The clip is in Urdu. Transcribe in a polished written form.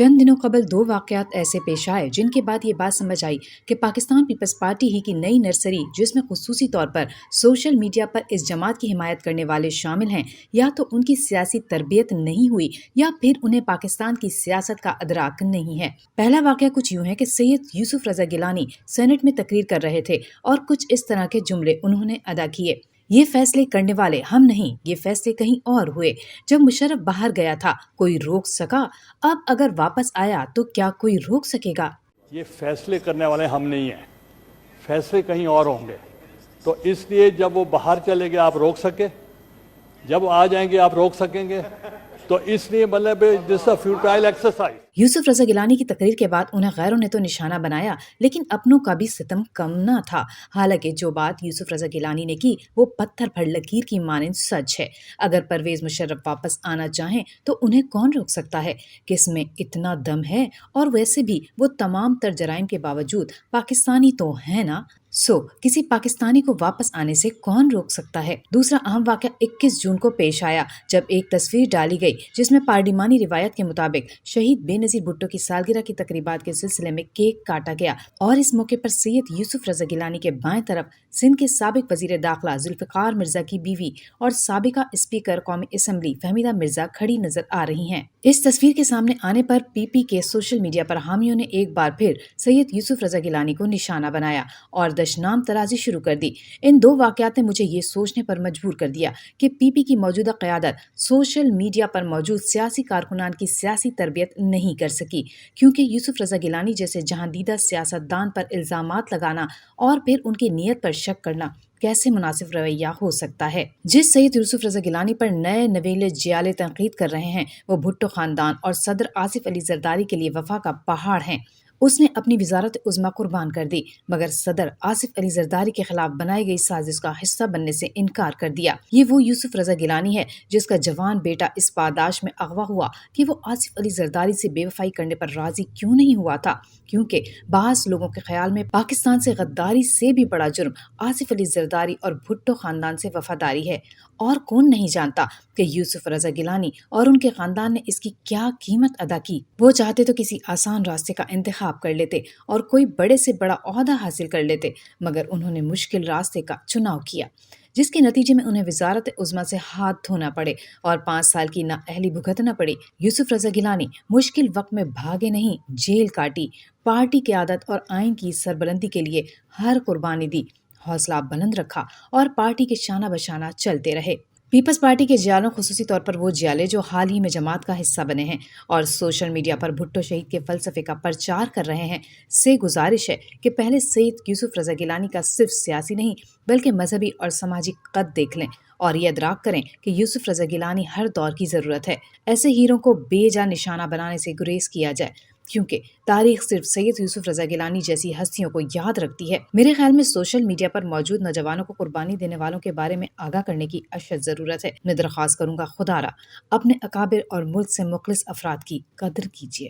چند دنوں قبل دو واقعات ایسے پیش آئے جن کے بعد یہ بات سمجھ آئی کہ پاکستان پیپلز پارٹی ہی کی نئی نرسری، جس میں خصوصی طور پر سوشل میڈیا پر اس جماعت کی حمایت کرنے والے شامل ہیں، یا تو ان کی سیاسی تربیت نہیں ہوئی یا پھر انہیں پاکستان کی سیاست کا ادراک نہیں ہے۔ پہلا واقعہ کچھ یوں ہے کہ سید یوسف رضا گیلانی سینٹ میں تقریر کر رہے تھے اور کچھ اس طرح کے جملے انہوں نے ادا کیے: یہ فیصلے کرنے والے ہم نہیں، یہ فیصلے کہیں اور ہوئے۔ جب مشرف باہر گیا تھا کوئی روک سکا، اب اگر واپس آیا تو کیا کوئی روک سکے گا؟ یہ فیصلے کرنے والے ہم نہیں ہیں، فیصلے کہیں اور ہوں گے، تو اس لیے جب وہ باہر چلے گئے آپ روک سکے، جب وہ آ جائیں گے آپ روک سکیں گے، تو اس لیے مطلب دس اے فیوٹائل ایکسرسائز۔ یوسف رضا گیلانی کی تقریر کے بعد انہیں غیروں نے تو نشانہ بنایا، لیکن اپنوں کا بھی ستم کم نہ تھا۔ حالانکہ جو بات یوسف رضا گیلانی نے کی وہ پتھر پر لکیر کی مانند سچ ہے۔ اگر پرویز مشرف واپس آنا چاہیں تو انہیں کون روک سکتا ہے؟ کس میں اتنا دم ہے؟ اور ویسے بھی وہ تمام تر جرائم کے باوجود پاکستانی تو ہے نا، کسی پاکستانی کو واپس آنے سے کون روک سکتا ہے؟ دوسرا اہم واقعہ 21 جون کو پیش آیا جب ایک تصویر ڈالی گئی جس میں پارلیمانی روایت کے مطابق شہید بے نظیر بھٹو کی سالگرہ کی تقریبات کے سلسلے میں کیک کاٹا گیا، اور اس موقع پر سید یوسف رضا گیلانی کے بائیں طرف سندھ کے سابق وزیر داخلہ ذوالفقار مرزا کی بیوی اور سابقہ اسپیکر قومی اسمبلی فہمیدہ مرزا کھڑی نظر آ رہی ہیں۔ اس تصویر کے سامنے آنے پر پی پی کے سوشل میڈیا پر حامیوں نے ایک بار پھر سید یوسف رضا گیلانی کو نشانہ بنایا اور دشنام ترازی شروع کر دی۔ ان دو واقعات نے مجھے یہ سوچنے پر مجبور کر دیا کہ پی پی کی موجودہ قیادت سوشل میڈیا پر موجود سیاسی کارکنان کی سیاسی تربیت نہیں کر سکی، کیونکہ یوسف رضا گیلانی جیسے جہاندیدہ سیاستدان پر الزامات لگانا اور پھر ان کی نیت پر شک کرنا کیسے مناسب رویہ ہو سکتا ہے؟ جس سید یوسف رضا گیلانی پر نئے نویلے جیالے تنقید کر رہے ہیں وہ بھٹو خاندان اور صدر آصف علی زرداری کے لیے وفا کا پہاڑ ہیں۔ اس نے اپنی وزارت عظمیٰ قربان کر دی، مگر صدر آصف علی زرداری کے خلاف بنائی گئی سازش کا حصہ بننے سے انکار کر دیا۔ یہ وہ یوسف رضا گیلانی ہے جس کا جوان بیٹا اس پاداش میں اغوا ہوا کہ وہ آصف علی زرداری سے بے وفائی کرنے پر راضی کیوں نہیں ہوا تھا، کیونکہ بعض لوگوں کے خیال میں پاکستان سے غداری سے بھی بڑا جرم آصف علی زرداری اور بھٹو خاندان سے وفاداری ہے۔ اور کون نہیں جانتا کہ یوسف رضا گیلانی اور ان کے خاندان نے اس کی کیا قیمت ادا کی؟ وہ چاہتے تو کسی آسان راستے کا انتخاب کر لیتے اور کوئی بڑے سے بڑا عہدہ حاصل کر لیتے، مگر انہوں نے مشکل راستے کا چناؤ کیا، جس کے نتیجے میں انہیں وزارت عظمیٰ سے ہاتھ دھونا پڑے اور 5 سال کی نااہلی بھگتنا پڑی۔ یوسف رضا گیلانی مشکل وقت میں بھاگے نہیں، جیل کاٹی، پارٹی قیادت اور آئین کی سربلندی کے لیے ہر قربانی دی، حوصلہ بلند رکھا اور پارٹی کے شانہ بشانہ چلتے رہے۔ پیپلز پارٹی کے جیالوں، خصوصی طور پر وہ جیالے جو حال ہی میں جماعت کا حصہ بنے ہیں اور سوشل میڈیا پر بھٹو شہید کے فلسفے کا پرچار کر رہے ہیں، سے گزارش ہے کہ پہلے سید یوسف رضا گیلانی کا صرف سیاسی نہیں بلکہ مذہبی اور سماجی قد دیکھ لیں اور یہ ادراک کریں کہ یوسف رضا گیلانی ہر دور کی ضرورت ہے۔ ایسے ہیروں کو بے جا نشانہ بنانے سے گریز کیا جائے، کیونکہ تاریخ صرف سید یوسف رضا گیلانی جیسی ہستیوں کو یاد رکھتی ہے۔ میرے خیال میں سوشل میڈیا پر موجود نوجوانوں کو قربانی دینے والوں کے بارے میں آگاہ کرنے کی اشد ضرورت ہے۔ میں درخواست کروں گا خدا را اپنے اکابر اور ملک سے مخلص افراد کی قدر کیجیے۔